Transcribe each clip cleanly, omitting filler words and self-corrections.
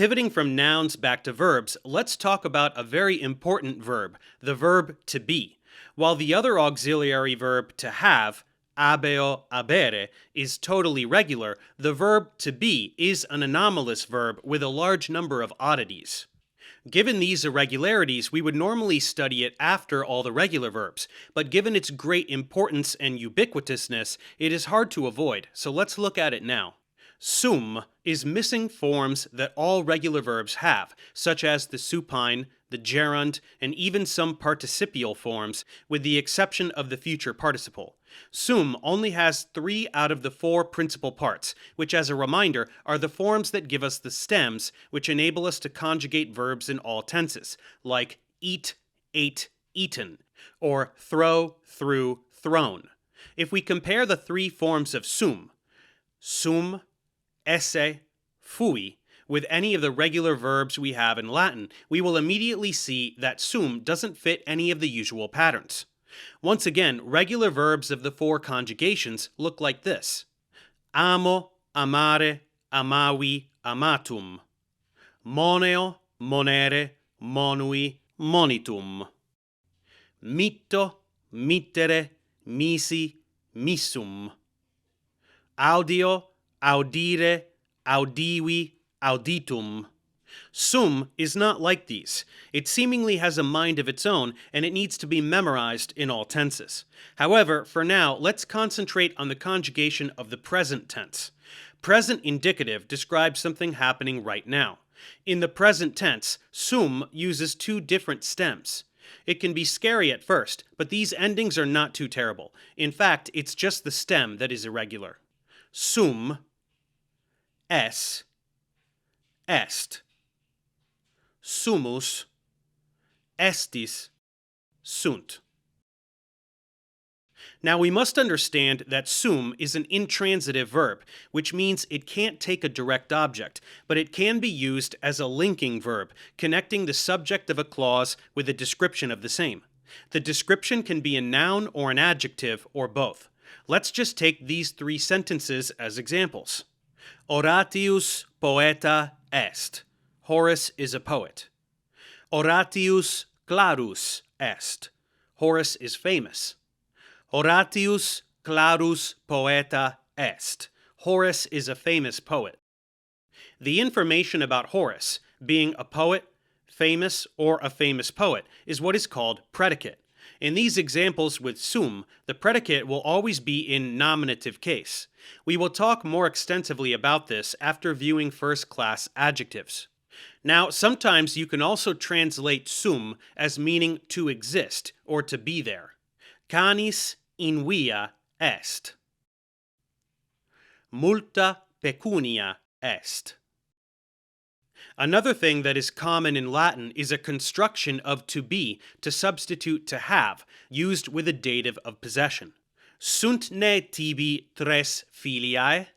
Pivoting from nouns back to verbs, let's talk about a very important verb, the verb to be. While the other auxiliary verb to have, abeo, abere, is totally regular, the verb to be is an anomalous verb with a large number of oddities. Given these irregularities, we would normally study it after all the regular verbs, but given its great importance and ubiquitousness, it is hard to avoid, so let's look at it now. Sum is missing forms that all regular verbs have, such as the supine, the gerund, and even some participial forms, with the exception of the future participle. Sum only has 3 out of the 4 principal parts, which as a reminder are the forms that give us the stems, which enable us to conjugate verbs in all tenses, like eat, ate, eaten, or throw, threw, thrown. If we compare the 3 forms of sum, sum-esse-fui, with any of the regular verbs we have in Latin, we will immediately see that sum doesn't fit any of the usual patterns. Once again, regular verbs of the 4 conjugations look like this. Amo, amare, amavi, amatum. Moneo, monere, monui, monitum. Mitto, mittere, misi, missum. Audio, audire, audivi, auditum. Sum is not like these. It seemingly has a mind of its own, and it needs to be memorized in all tenses. However, for now, let's concentrate on the conjugation of the present tense. Present indicative describes something happening right now. In the present tense, sum uses 2 different stems. It can be scary at first, but these endings are not too terrible. In fact, it's just the stem that is irregular. Sum, es, est. Sumus, estis, sunt. Now we must understand that sum is an intransitive verb, which means it can't take a direct object, but it can be used as a linking verb, connecting the subject of a clause with a description of the same. The description can be a noun or an adjective, or both. Let's just take these 3 sentences as examples. Horatius poeta est. Horace is a poet. Horatius clarus est. Horace is famous. Horatius clarus poeta est. Horace is a famous poet. The information about Horace, being a poet, famous, or a famous poet, is what is called predicate. In these examples with sum, the predicate will always be in nominative case. We will talk more extensively about this after viewing first-class adjectives. Now, sometimes you can also translate sum as meaning to exist or to be there. Canis in via est. Multa pecunia est. Another thing that is common in Latin is a construction of to be to substitute to have, used with a dative of possession. Sunt ne tibi 3 filiae?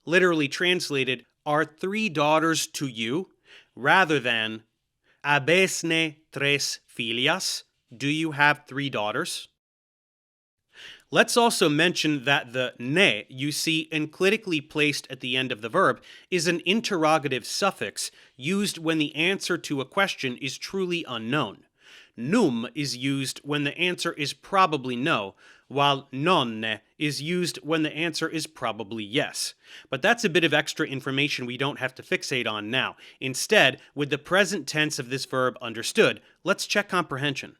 Literally translated, are 3 daughters to you? Rather than, abesne 3 filias? Do you have 3 daughters? Let's also mention that the ne you see enclitically placed at the end of the verb is an interrogative suffix used when the answer to a question is truly unknown. Num is used when the answer is probably no, while nonne is used when the answer is probably yes. But that's a bit of extra information we don't have to fixate on now. Instead, with the present tense of this verb understood, let's check comprehension.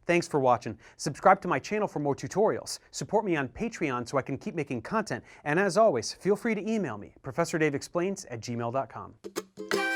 Thanks for watching. Subscribe to my channel for more tutorials. Support me on Patreon so I can keep making content. And as always, feel free to email me, ProfessorDaveExplains@gmail.com.